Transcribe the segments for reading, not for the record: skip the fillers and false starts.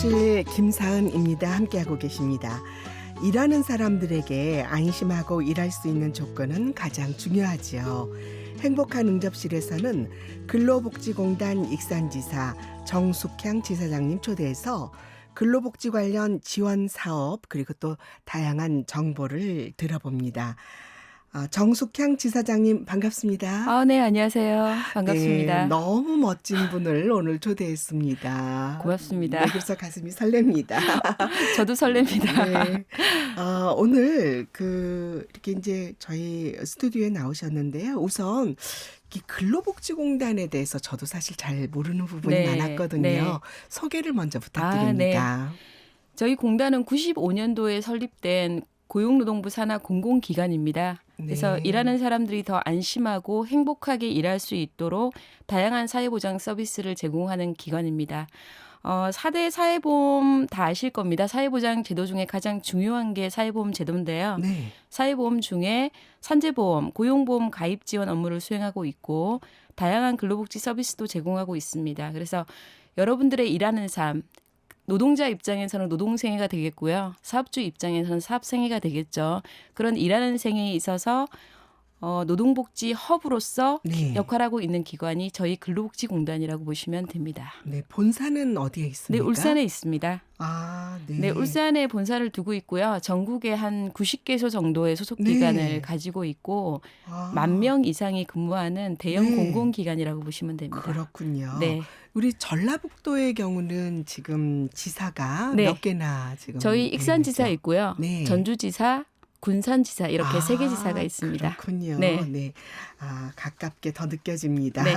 응답실 김사은입니다. 함께하고 계십니다. 일하는 사람들에게 안심하고 일할 수 있는 조건은 가장 중요하지요. 행복한 응답실에서는 근로복지공단 익산지사 정숙향 지사장님 초대해서 근로복지 관련 지원 사업 그리고 또 다양한 정보를 들어봅니다. 정숙향 지사장님 반갑습니다. 네, 안녕하세요. 반갑습니다. 네, 너무 멋진 분을 오늘 초대했습니다. 고맙습니다. 네, 그래서 가슴이 설렙니다. 저도 설렙니다. 네, 오늘 이렇게 이제 저희 스튜디오에 나오셨는데요. 우선 이 근로복지공단에 대해서 저도 사실 잘 모르는 부분이 네, 많았거든요. 네. 소개를 먼저 부탁드립니다. 저희 공단은 95년도에 설립된 고용노동부 산하 공공기관입니다. 그래서 네. 일하는 사람들이 더 안심하고 행복하게 일할 수 있도록 다양한 사회보장 서비스를 제공하는 기관입니다. 4대 사회보험 다 아실 겁니다. 사회보장 제도 중에 가장 중요한 게 사회보험 제도인데요. 네. 사회보험 중에 산재보험, 고용보험 가입 지원 업무를 수행하고 있고 다양한 근로복지 서비스도 제공하고 있습니다. 그래서 여러분들의 일하는 삶, 노동자 입장에서는 노동생애가 되겠고요. 사업주 입장에서는 사업생애가 되겠죠. 그런 일하는 생애에 있어서 노동복지 허브로서 네. 역할하고 있는 기관이 저희 근로복지공단이라고 보시면 됩니다. 네, 본사는 어디에 네, 있습니까? 울산에 있습니다. 네. 네, 울산에 본사를 두고 있고요. 전국에 한 90개소 정도의 소속 기관을 네. 가지고 있고 10,000명 이상이 근무하는 대형 네. 공공기관이라고 보시면 됩니다. 그렇군요. 네. 우리 전라북도의 경우는 지금 지사가 네. 몇 개나 지금 저희 익산지사 있죠? 있고요. 네. 전주지사, 군산지사 이렇게 3개 지사가 있습니다. 그렇군요. 네. 네. 가깝게 더 느껴집니다. 네.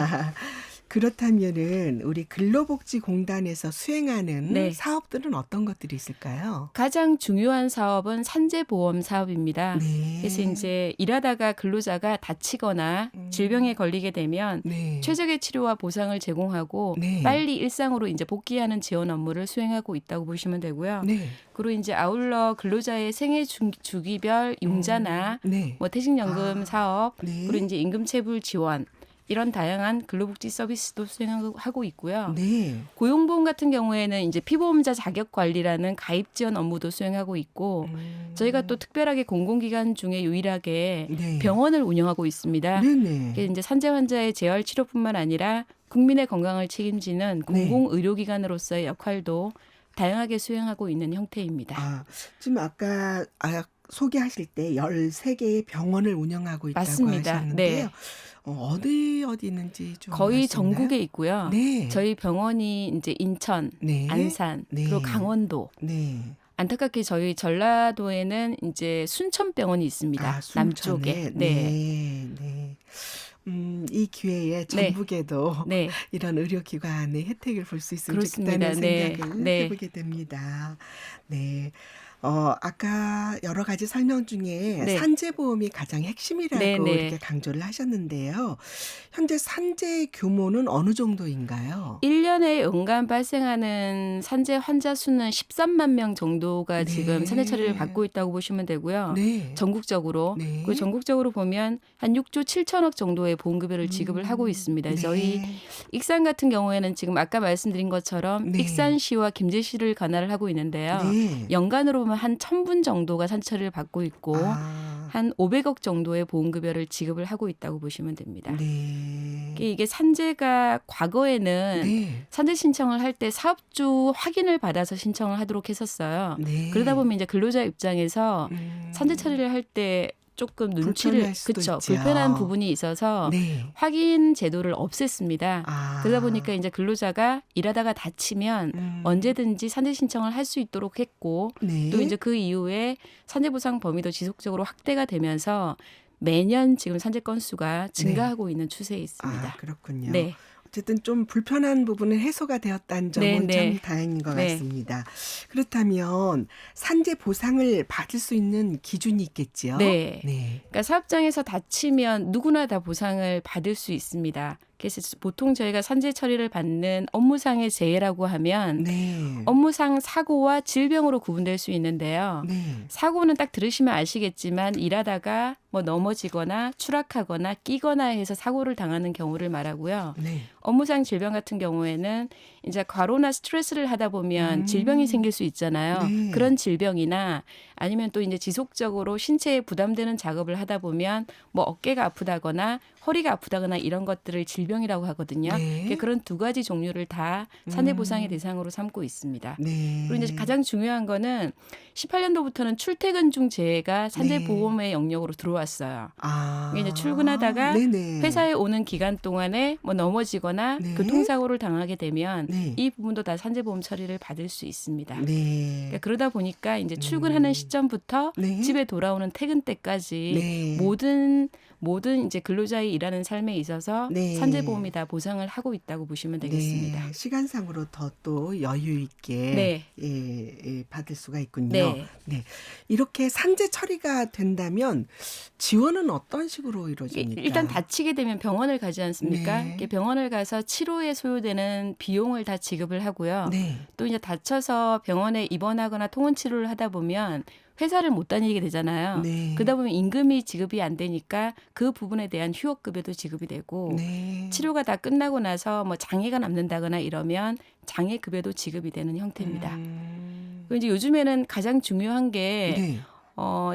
그렇다면은 우리 근로복지공단에서 수행하는 네. 사업들은 어떤 것들이 있을까요? 가장 중요한 사업은 산재보험 사업입니다. 네. 그래서 이제 일하다가 근로자가 다치거나 질병에 걸리게 되면 네. 최적의 치료와 보상을 제공하고 네. 빨리 일상으로 이제 복귀하는 지원 업무를 수행하고 있다고 보시면 되고요. 네. 그리고 이제 아울러 근로자의 생애 주기별 융자나 네. 뭐 퇴직연금 사업 네. 그리고 이제 임금체불 지원 이런 다양한 근로복지 서비스도 수행하고 있고요. 네. 고용보험 같은 경우에는 이제 피보험자 자격 관리라는 가입 지원 업무도 수행하고 있고 저희가 또 특별하게 공공기관 중에 유일하게 네. 병원을 운영하고 있습니다. 네네. 그게 이제 산재 환자의 재활 치료뿐만 아니라 국민의 건강을 책임지는 공공의료기관으로서의 역할도 다양하게 수행하고 있는 형태입니다. 지금 아까 소개하실 때 13개의 병원을 운영하고 있다고 맞습니다. 하셨는데요. 네. 어디 있는지 좀 거의 알 수 있나요? 전국에 있고요. 네. 저희 병원이 이제 인천, 네. 안산, 네. 그리고 강원도. 네. 안타깝게 저희 전라도에는 이제 순천병원이 있습니다. 순천에. 남쪽에. 네. 네. 이 기회에 전북에도 네. 이런 의료기관의 혜택을 볼 수 있으면 그렇습니다. 좋겠다는 네. 생각을 네. 해보게 됩니다. 네. 아까 여러 가지 설명 중에 네. 산재보험이 가장 핵심이라고 네, 네. 이렇게 강조를 하셨는데요. 현재 산재 규모는 어느 정도인가요? 1년에 연간 발생하는 산재 환자 수는 13만 명 정도가 네. 지금 산재 처리를 받고 있다고 보시면 되고요. 네. 전국적으로. 네. 그리고 전국적으로 보면 한 6조 7천억 정도의 보험급여를 지급을 하고 있습니다. 네. 저희 익산 같은 경우에는 지금 아까 말씀드린 것처럼 네. 익산시와 김제시를 관할을 하고 있는데요. 네. 연간으로 보면 한 1,000분 정도가 산재 처리를 받고 있고 한 500억 정도의 보험급여를 지급을 하고 있다고 보시면 됩니다. 네. 이게 산재가 과거에는 네. 산재 신청을 할 때 사업주 확인을 받아서 신청을 하도록 했었어요. 네. 그러다 보면 이제 근로자 입장에서 산재 처리를 할 때 조금 눈치를 불편할 수도 있죠. 불편한 부분이 있어서 네. 확인 제도를 없앴습니다. 그러다 보니까 이제 근로자가 일하다가 다치면 언제든지 산재 신청을 할 수 있도록 했고 네. 또 이제 그 이후에 산재 보상 범위도 지속적으로 확대가 되면서 매년 지금 산재 건수가 증가하고 있는 추세에 있습니다. 그렇군요. 네. 어쨌든 좀 불편한 부분은 해소가 되었다는 점은 네, 참 네. 다행인 것 네. 같습니다. 그렇다면 산재 보상을 받을 수 있는 기준이 있겠지요? 네. 네. 그러니까 사업장에서 다치면 누구나 다 보상을 받을 수 있습니다. 그래서 보통 저희가 산재 처리를 받는 업무상의 재해라고 하면 네. 업무상 사고와 질병으로 구분될 수 있는데요. 네. 사고는 딱 들으시면 아시겠지만 일하다가 뭐 넘어지거나 추락하거나 끼거나 해서 사고를 당하는 경우를 말하고요. 네. 업무상 질병 같은 경우에는 이제 과로나 스트레스를 하다 보면 질병이 생길 수 있잖아요. 네. 그런 질병이나 아니면 또 이제 지속적으로 신체에 부담되는 작업을 하다 보면 뭐 어깨가 아프다거나 허리가 아프다거나 이런 것들을 질병이라고 하거든요. 네. 그런 두 가지 종류를 다 산재 보상의 대상으로 삼고 있습니다. 네. 그리고 이제 가장 중요한 거는 18년도부터는 출퇴근 중 재해가 산재 네. 보험의 영역으로 들어왔어요. 아. 이게 이제 출근하다가 네네. 회사에 오는 기간 동안에 뭐 넘어지거나 네. 교통사고를 당하게 되면 네. 이 부분도 다 산재보험 처리를 받을 수 있습니다. 네. 그러니까 그러다 보니까 이제 출근하는 시점부터 네. 집에 돌아오는 퇴근 때까지 네. 모든 이제 근로자의 일하는 삶에 있어서 네. 산재보험이 다 보상을 하고 있다고 보시면 되겠습니다. 네. 시간상으로 더 또 여유 있게 네. 예, 받을 수가 있군요. 네. 네. 이렇게 산재 처리가 된다면 지원은 어떤 식으로 이루어집니까? 일단 다치게 되면 병원을 가지 않습니까? 네. 이렇게 병원을 가서 치료에 소요되는 비용을 다 지급을 하고요. 네. 또 이제 다쳐서 병원에 입원하거나 통원 치료를 하다 보면 회사를 못 다니게 되잖아요. 네. 그러다 보면 임금이 지급이 안 되니까 그 부분에 대한 휴업급여도 지급이 되고 네. 치료가 다 끝나고 나서 뭐 장애가 남는다거나 이러면 장애급여도 지급이 되는 형태입니다. 그리고 이제 요즘에는 가장 중요한 게 네.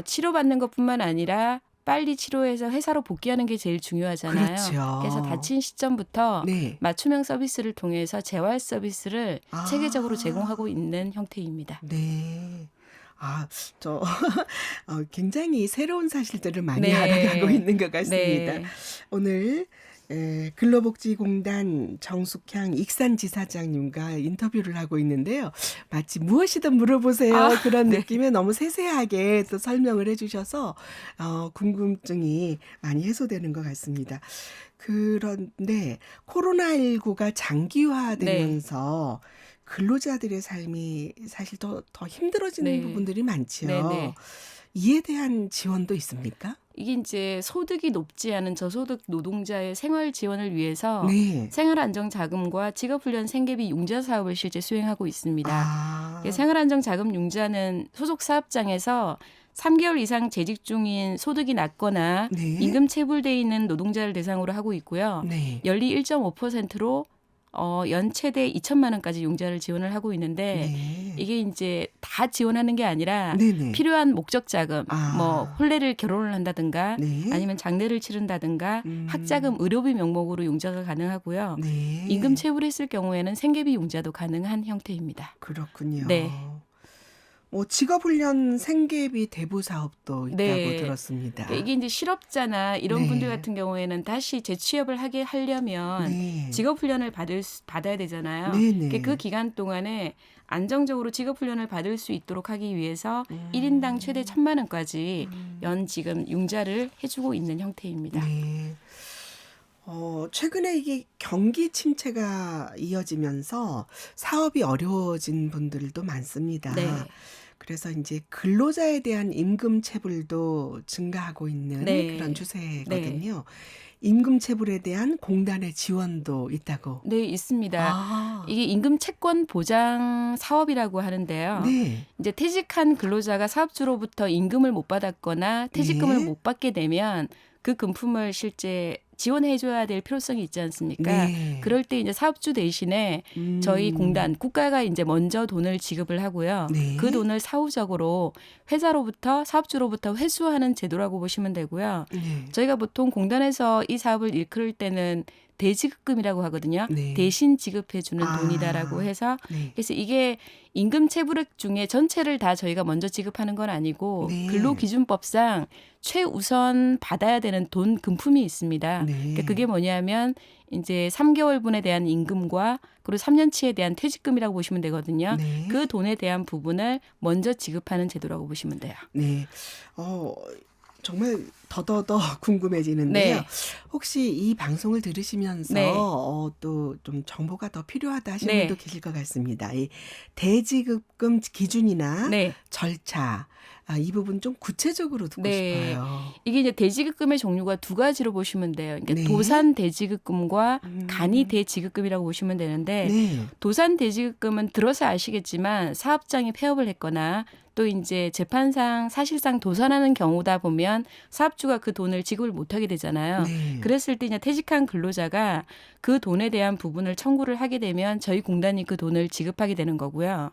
치료받는 것뿐만 아니라 빨리 치료해서 회사로 복귀하는 게 제일 중요하잖아요. 그렇죠. 그래서 다친 시점부터 네. 맞춤형 서비스를 통해서 재활 서비스를 아. 체계적으로 제공하고 있는 형태입니다. 네. 아, 저 굉장히 새로운 사실들을 많이 네. 알아가고 있는 것 같습니다. 네. 오늘 근로복지공단 정숙향 익산지사장님과 인터뷰를 하고 있는데요. 마치 무엇이든 물어보세요. 그런 네. 느낌에 너무 세세하게 또 설명을 해주셔서 궁금증이 많이 해소되는 것 같습니다. 그런데 코로나19가 장기화되면서 근로자들의 삶이 사실 더 힘들어지는 네. 부분들이 많지요. 네네. 이에 대한 지원도 있습니까? 이게 이제 소득이 높지 않은 저소득 노동자의 생활 지원을 위해서 네. 생활안정자금과 직업훈련 생계비 융자 사업을 실제 수행하고 있습니다. 아. 생활안정자금 융자는 소속 사업장에서 3개월 이상 재직 중인 소득이 낮거나 네. 임금 체불돼 있는 노동자를 대상으로 하고 있고요. 네. 연리 1.5%로 연 최대 2천만 원까지 융자를 지원을 하고 있는데 네. 이게 이제 다 지원하는 게 아니라 네네. 필요한 목적 자금, 아. 뭐 혼례를 결혼을 한다든가 네. 아니면 장례를 치른다든가 학자금, 의료비 명목으로 융자가 가능하고요. 네. 임금 체불했을 경우에는 생계비 융자도 가능한 형태입니다. 그렇군요. 네. 뭐 직업훈련 생계비 대부 사업도 있다고 네. 들었습니다. 그러니까 이게 이제 실업자나 이런 네. 분들 같은 경우에는 다시 재취업을 하려면 네. 직업훈련을 받아야 되잖아요. 네네. 그 기간 동안에 안정적으로 직업훈련을 받을 수 있도록 하기 위해서 1인당 최대 1,000만 원까지 연 지금 융자를 해주고 있는 형태입니다. 네. 최근에 이게 경기 침체가 이어지면서 사업이 어려워진 분들도 많습니다. 네. 그래서 이제 근로자에 대한 임금 체불도 증가하고 있는 네. 그런 추세거든요. 임금 체불에 대한 공단의 지원도 있다고. 네, 있습니다. 아. 이게 임금 채권 보장 사업이라고 하는데요. 네. 이제 퇴직한 근로자가 사업주로부터 임금을 못 받았거나 퇴직금을 네. 못 받게 되면 그 금품을 실제 지원해줘야 될 필요성이 있지 않습니까? 네. 그럴 때 이제 사업주 대신에 저희 공단, 국가가 이제 먼저 돈을 지급을 하고요. 네. 그 돈을 사후적으로 사업주로부터 회수하는 제도라고 보시면 되고요. 네. 저희가 보통 공단에서 이 사업을 일컬을 때는 대지급금이라고 하거든요. 네. 대신 지급해주는 아. 돈이다라고 해서 네. 그래서 이게 임금 체불액 중에 전체를 다 저희가 먼저 지급하는 건 아니고 네. 근로기준법상 최우선 받아야 되는 돈 금품이 있습니다. 네. 그러니까 그게 뭐냐면 이제 3개월분에 대한 임금과 그리고 3년치에 대한 퇴직금이라고 보시면 되거든요. 네. 그 돈에 대한 부분을 먼저 지급하는 제도라고 보시면 돼요. 네. 정말 더더더 궁금해지는데요. 네. 혹시 이 방송을 들으시면서 네. 또 좀 정보가 더 필요하다 하시는 네. 분도 계실 것 같습니다. 이 대지급금 기준이나 네. 절차 이 부분 좀 구체적으로 듣고 네. 싶어요. 이게 이제 대지급금의 종류가 두 가지로 보시면 돼요. 그러니까 네. 도산 대지급금과 간이 음. 대지급금이라고 보시면 되는데 네. 도산 대지급금은 들어서 아시겠지만 사업장이 폐업을 했거나 또 이제 재판상 사실상 도산하는 경우다 보면 사업주가 그 돈을 지급을 못하게 되잖아요. 네. 그랬을 때 이제 퇴직한 근로자가 그 돈에 대한 부분을 청구를 하게 되면 저희 공단이 그 돈을 지급하게 되는 거고요.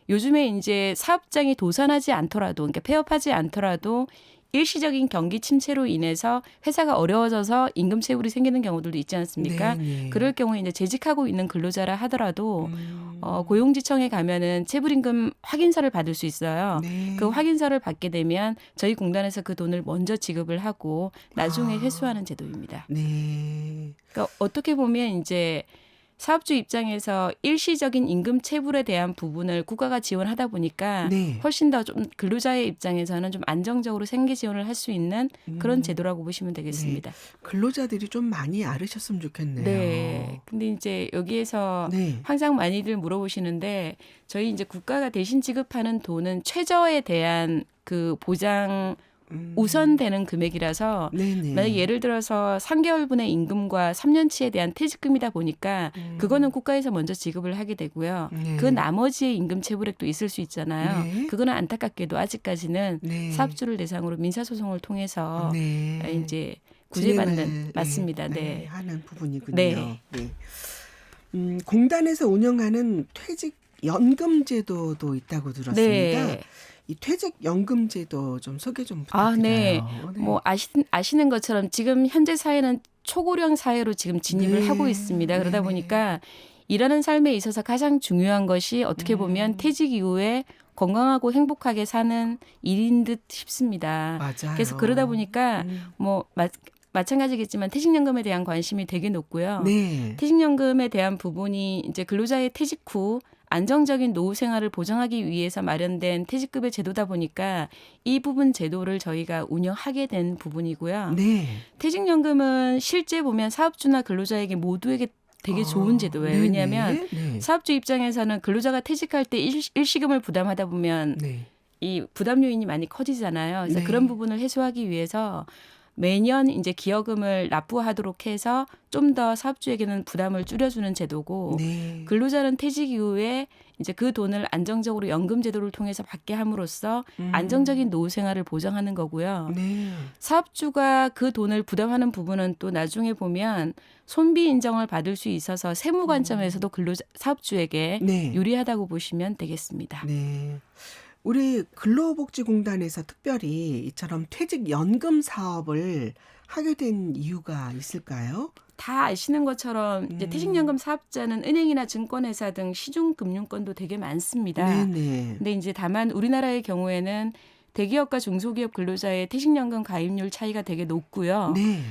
요즘에 이제 사업장이 도산하지 않더라도, 그러니까 폐업하지 않더라도 일시적인 경기 침체로 인해서 회사가 어려워져서 임금 체불이 생기는 경우들도 있지 않습니까? 네. 그럴 경우에 이제 재직하고 있는 근로자라 하더라도 음. 고용지청에 가면은 체불임금 확인서를 받을 수 있어요. 네. 그 확인서를 받게 되면 저희 공단에서 그 돈을 먼저 지급을 하고 나중에 회수하는 제도입니다. 네. 그러니까 어떻게 보면 이제 사업주 입장에서 일시적인 임금 체불에 대한 부분을 국가가 지원하다 보니까 네. 훨씬 더 좀 근로자의 입장에서는 좀 안정적으로 생계 지원을 할 수 있는 그런 음. 제도라고 보시면 되겠습니다. 근로자들이 좀 많이 알으셨으면 좋겠네요. 네. 근데 이제 여기에서 네. 항상 많이들 물어보시는데 저희 이제 국가가 대신 지급하는 돈은 최저에 대한 그 보장 우선되는 금액이라서 네네. 만약 예를 들어서 3개월분의 임금과 3년치에 대한 퇴직금이다 보니까 그거는 국가에서 먼저 지급을 하게 되고요. 네. 그 나머지의 임금 체불액도 있을 수 있잖아요. 네. 그거는 안타깝게도 아직까지는 네. 사업주를 대상으로 민사소송을 통해서 네. 이제 진행을, 구제받는 맞습니다. 네, 네. 하는 부분이군요. 네. 네. 공단에서 운영하는 퇴직연금 제도도 있다고 들었습니다. 네. 이 퇴직연금 제도 좀 소개 좀 아, 네. 부탁드려요. 네. 뭐 아시는 것처럼 지금 현재 사회는 초고령 사회로 지금 진입을 네. 하고 있습니다. 그러다 네네. 보니까 일하는 삶에 있어서 가장 중요한 것이 어떻게 보면 퇴직 이후에 건강하고 행복하게 사는 일인 듯 싶습니다. 맞아요. 그래서 그러다 보니까 뭐 마찬가지겠지만 퇴직연금에 대한 관심이 되게 높고요. 네. 퇴직연금에 대한 부분이 이제 근로자의 퇴직 후 안정적인 노후 생활을 보장하기 위해서 마련된 퇴직급여 제도다 보니까 이 부분 제도를 저희가 운영하게 된 부분이고요. 네. 퇴직연금은 실제 보면 사업주나 근로자에게 모두에게 되게 좋은 제도예요. 네네. 왜냐하면 네. 사업주 입장에서는 근로자가 퇴직할 때 일시금을 부담하다 보면 네. 이 부담 요인이 많이 커지잖아요. 그래서 네. 그런 부분을 해소하기 위해서 매년 이제 기여금을 납부하도록 해서 좀 더 사업주에게는 부담을 줄여주는 제도고 네. 근로자는 퇴직 이후에 이제 그 돈을 안정적으로 연금 제도를 통해서 받게 함으로써 안정적인 노후 생활을 보장하는 거고요. 네. 사업주가 그 돈을 부담하는 부분은 또 나중에 보면 손비 인정을 받을 수 있어서 세무 관점에서도 사업주에게 네. 유리하다고 보시면 되겠습니다. 네. 우리 근로복지공단에서 특별히 이처럼 퇴직연금 사업을 하게 된 이유가 있을까요? 다 아시는 것처럼 이제 퇴직연금 사업자는 은행이나 증권회사 등 시중금융권도 되게 많습니다. 네네. 근데 이제 다만 우리나라의 경우에는 대기업과 중소기업 근로자의 퇴직연금 가입률 차이가 되게 높고요. 네.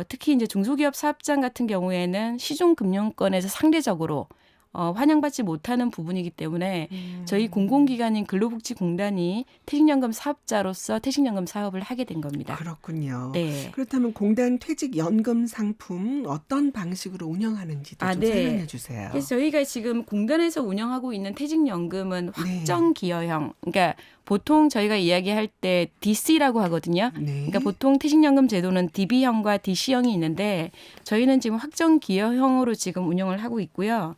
특히 이제 중소기업 사업장 같은 경우에는 시중금융권에서 상대적으로 환영받지 못하는 부분이기 때문에 저희 공공기관인 근로복지공단이 퇴직연금 사업자로서 퇴직연금 사업을 하게 된 겁니다. 그렇군요. 네. 그렇다면 공단 퇴직연금 상품 어떤 방식으로 운영하는지도 좀 네. 설명해 주세요. 그래서 저희가 지금 공단에서 운영하고 있는 퇴직연금은 확정 기여형. 그러니까 보통 저희가 이야기할 때 DC라고 하거든요. 네. 그러니까 보통 퇴직연금 제도는 DB형과 DC형이 있는데 저희는 지금 확정 기여형으로 지금 운영을 하고 있고요.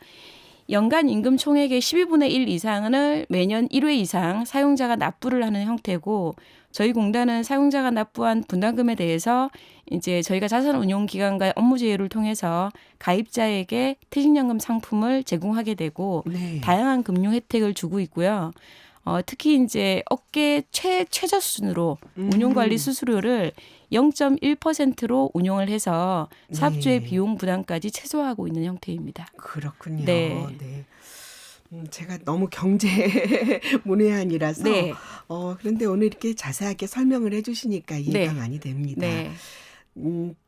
연간 임금 총액의 12분의 1 이상을 매년 1회 이상 사용자가 납부를 하는 형태고 저희 공단은 사용자가 납부한 분담금에 대해서 이제 저희가 자산운용기관과 업무 제휴를 통해서 가입자에게 퇴직연금 상품을 제공하게 되고 네. 다양한 금융 혜택을 주고 있고요. 특히 이제 업계 최저 수준으로 운용관리 수수료를 0.1%로 운용을 해서 사업주의 네. 비용 부담까지 최소화하고 있는 형태입니다. 그렇군요. 네. 네. 제가 너무 경제 문외한이라서 네. 그런데 오늘 이렇게 자세하게 설명을 해주시니까 이해가 네. 많이 됩니다. 네.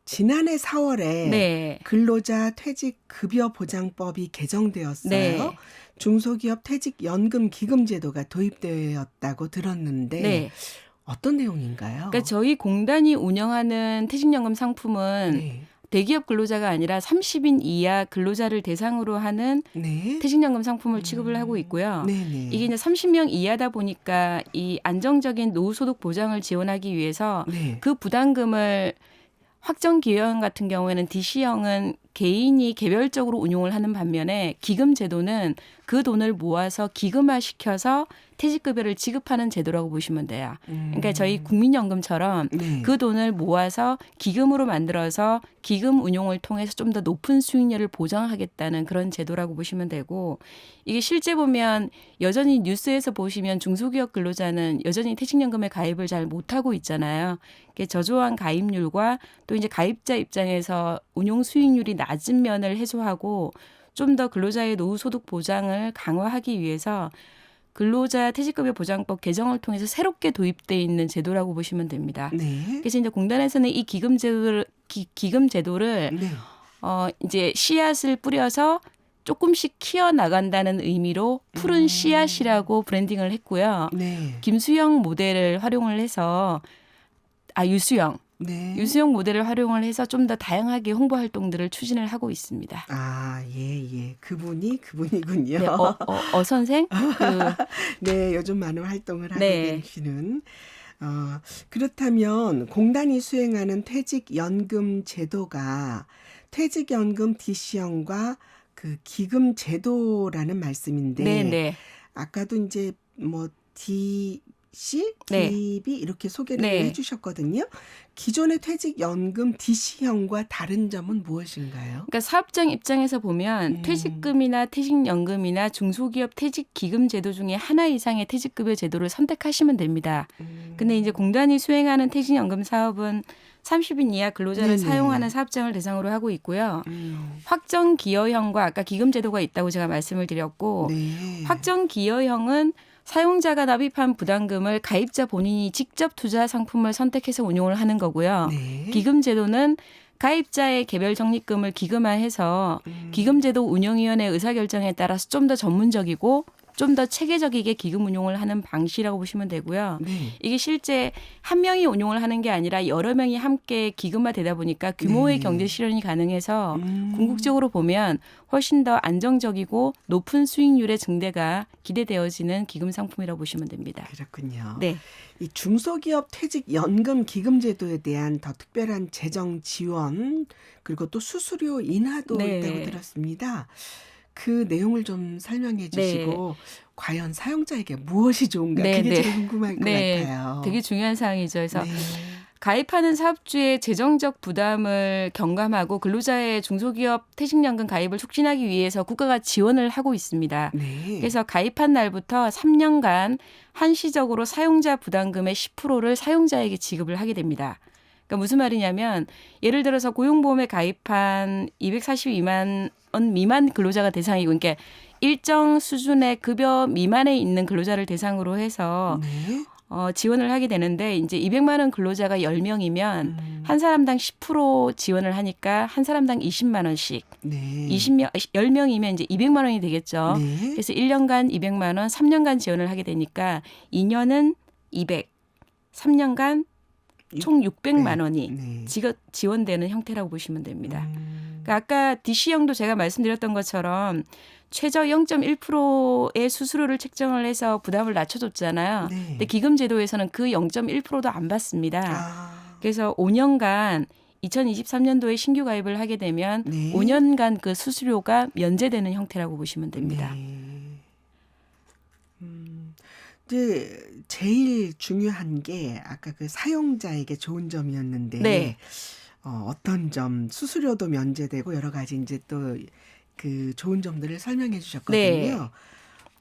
지난해 4월에 네. 근로자 퇴직급여보장법이 개정되었어요. 네. 중소기업 퇴직연금 기금 제도가 도입되었다고 들었는데 네. 어떤 내용인가요? 그러니까 저희 공단이 운영하는 퇴직연금 상품은 네. 대기업 근로자가 아니라 30인 이하 근로자를 대상으로 하는 네. 퇴직연금 상품을 취급을 하고 있고요. 네네. 이게 이제 30명 이하다 보니까 이 안정적인 노후소득 보장을 지원하기 위해서 네. 그 부담금을 확정 기여형 같은 경우에는 DC형은 개인이 개별적으로 운용을 하는 반면에 기금 제도는 그 돈을 모아서 기금화시켜서 퇴직급여를 지급하는 제도라고 보시면 돼요. 그러니까 저희 국민연금처럼 네. 그 돈을 모아서 기금으로 만들어서 기금 운용을 통해서 좀 더 높은 수익률을 보장하겠다는 그런 제도라고 보시면 되고 이게 실제 보면 여전히 뉴스에서 보시면 중소기업 근로자는 여전히 퇴직연금에 가입을 잘 못하고 있잖아요. 이게 저조한 가입률과 또 이제 가입자 입장에서 운용 수익률이 낮은 면을 해소하고 좀 더 근로자의 노후 소득 보장을 강화하기 위해서 근로자 퇴직급여 보장법 개정을 통해서 새롭게 도입돼 있는 제도라고 보시면 됩니다. 네. 그래서 이제 공단에서는 이 기금 제도를 네. 이제 씨앗을 뿌려서 조금씩 키워 나간다는 의미로 푸른 씨앗이라고 브랜딩을 했고요. 네. 김수영 모델을 활용을 해서 유수영 네. 유수영 모델을 활용을 해서 좀 더 다양하게 홍보 활동들을 추진을 하고 있습니다. 예. 그분이군요. 네, 선생? 네, 요즘 많은 활동을 하고 네. 계시는. 그렇다면 공단이 수행하는 퇴직연금 제도가 퇴직연금 DC형과 그 기금 제도라는 말씀인데 네. 아까도 이제 뭐 DC, 네. DB 이렇게 소개를 네. 해주셨거든요. 기존의 퇴직연금 DC형과 다른 점은 무엇인가요? 그러니까 사업장 입장에서 보면 퇴직금이나 퇴직연금이나 중소기업 퇴직기금 제도 중에 하나 이상의 퇴직급여 제도를 선택하시면 됩니다. 근데 이제 공단이 수행하는 퇴직연금 사업은 30인 이하 근로자를 네네. 사용하는 사업장을 대상으로 하고 있고요. 확정 기여형과 아까 기금 제도가 있다고 제가 말씀을 드렸고 네. 확정 기여형은 사용자가 납입한 부담금을 가입자 본인이 직접 투자 상품을 선택해서 운용을 하는 거고요. 네. 기금 제도는 가입자의 개별 적립금을 기금화해서 기금제도 운영위원회 의사결정에 따라서 좀 더 전문적이고 좀 더 체계적이게 기금 운용을 하는 방식이라고 보시면 되고요. 네. 이게 실제 한 명이 운용을 하는 게 아니라 여러 명이 함께 기금화되다 보니까 규모의 네. 경제 실현이 가능해서 궁극적으로 보면 훨씬 더 안정적이고 높은 수익률의 증대가 기대되어지는 기금 상품이라고 보시면 됩니다. 그렇군요. 네. 이 중소기업 퇴직연금 기금제도에 대한 더 특별한 재정 지원 그리고 또 수수료 인하도 네. 있다고 들었습니다. 그 내용을 좀 설명해 주시고 과연 사용자에게 무엇이 좋은가 네, 그게 네. 제일 궁금할 것 같아요. 되게 중요한 사항이죠. 그래서 네. 가입하는 사업주의 재정적 부담을 경감하고 근로자의 중소기업 퇴직연금 가입을 촉진하기 위해서 국가가 지원을 하고 있습니다. 네. 그래서 가입한 날부터 3년간 한시적으로 사용자 부담금의 10%를 사용자에게 지급을 하게 됩니다. 그러니까 무슨 말이냐면 예를 들어서 고용보험에 가입한 242만 원 미만 근로자가 대상이고 그러니까 일정 수준의 급여 미만에 있는 근로자를 대상으로 해서 네. 지원을 하게 되는데 이제 200만 원 근로자가 10명이면 한 사람당 10% 지원을 하니까 한 사람당 20만 원씩. 네. 10명이면 이제 200만 원이 되겠죠. 네. 그래서 1년간 200만 원, 3년간 지원을 하게 되니까 2년은 200, 3년간 총 600만 원이 네. 지원되는 형태라고 보시면 됩니다. 그러니까 아까 DC형도 제가 말씀드렸던 것처럼 최저 0.1%의 수수료를 책정을 해서 부담을 낮춰줬잖아요. 네. 근데 기금제도에서는 그 0.1%도 안 받습니다. 아. 그래서 5년간 2023년도에 신규 가입을 하게 되면 네. 5년간 그 수수료가 면제되는 형태라고 보시면 됩니다. 네. 이제 제일 중요한 게 아까 그 사용자에게 좋은 점이었는데 네. 어떤 점 수수료도 면제되고 여러 가지 이제 또 그 좋은 점들을 설명해 주셨거든요. 네.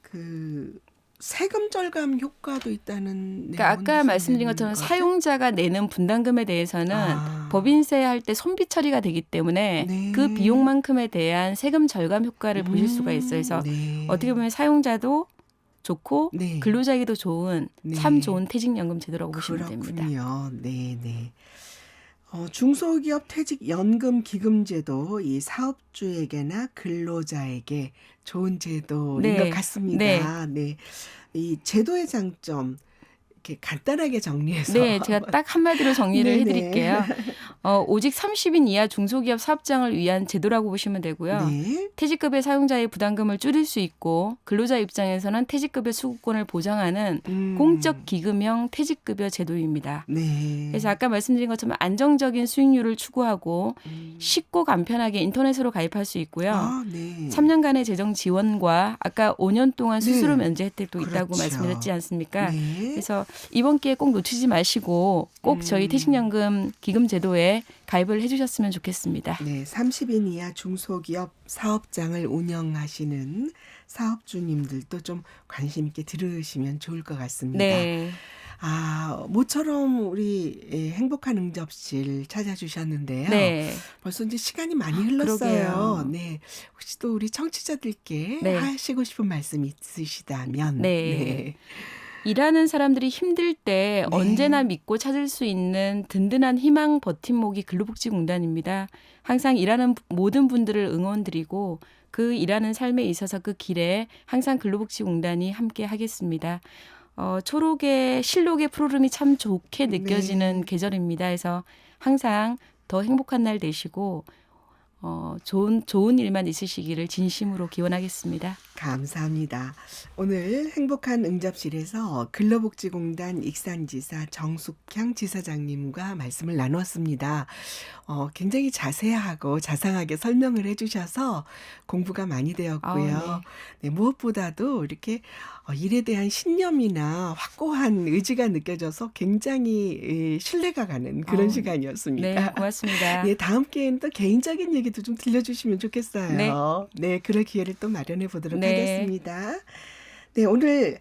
그 세금 절감 효과도 있다는 그러니까 아까 말씀드린 것처럼 사용자가 내는 분담금에 대해서는 법인세 할 때 손비 처리가 되기 때문에 네. 그 비용만큼에 대한 세금 절감 효과를 보실 수가 있어요. 그래서 네. 어떻게 보면 사용자도 좋고 네. 근로자에게도 좋은 네. 참 좋은 퇴직연금 제도라고 보시면 됩니다. 그렇군요. 네. 중소기업 퇴직연금 기금제도 이 사업주에게나 근로자에게 좋은 제도인 네. 것 같습니다. 네. 이 제도의 장점 이렇게 간단하게 정리해서 네, 제가 딱 한마디로 정리를 네네. 해드릴게요. 오직 30인 이하 중소기업 사업장을 위한 제도라고 보시면 되고요. 네. 퇴직급여 사용자의 부담금을 줄일 수 있고 근로자 입장에서는 퇴직급여 수급권을 보장하는 공적 기금형 퇴직급여 제도입니다. 네. 그래서 아까 말씀드린 것처럼 안정적인 수익률을 추구하고 쉽고 간편하게 인터넷으로 가입할 수 있고요. 아, 네. 3년간의 재정 지원과 아까 5년 동안 수수료 네. 면제 혜택도 있다고 그렇죠. 말씀드렸지 않습니까? 네. 그래서 이번 기회에 꼭 놓치지 마시고 꼭 저희 퇴직연금 기금 제도에 가입을 해주셨으면 좋겠습니다. 네, 30인 이하 중소기업 사업장을 운영하시는 사업주님들도 좀 관심 있게 들으시면 좋을 것 같습니다. 네. 모처럼 우리 행복한 응접실 찾아주셨는데요. 네. 벌써 이제 시간이 많이 흘렀어요. 그러게요. 네, 혹시 또 우리 청취자들께 네. 하시고 싶은 말씀 있으시다면. 네. 일하는 사람들이 힘들 때 네. 언제나 믿고 찾을 수 있는 든든한 희망 버팀목이 근로복지공단입니다. 항상 일하는 모든 분들을 응원드리고 그 일하는 삶에 있어서 그 길에 항상 근로복지공단이 함께 하겠습니다. 초록의 실록의 푸르름이 참 좋게 느껴지는 네. 계절입니다. 그래서 항상 더 행복한 날 되시고 좋은 일만 있으시기를 진심으로 기원하겠습니다. 감사합니다. 오늘 행복한 응접실에서 근로복지공단 익산지사 정숙향 지사장님과 말씀을 나눴습니다. 굉장히 자세하고 자상하게 설명을 해주셔서 공부가 많이 되었고요. 네, 무엇보다도 이렇게 일에 대한 신념이나 확고한 의지가 느껴져서 굉장히 신뢰가 가는 그런 시간이었습니다. 네, 고맙습니다. 예, 다음 기회에는 또 개인적인 얘기도 좀 들려주시면 좋겠어요. 네. 네, 그럴 기회를 또 마련해 보도록 네. 하겠습니다. 네, 오늘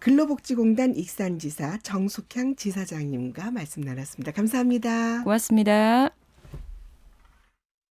근로복지공단 익산지사 정숙향 지사장님과 말씀 나눴습니다. 감사합니다. 고맙습니다.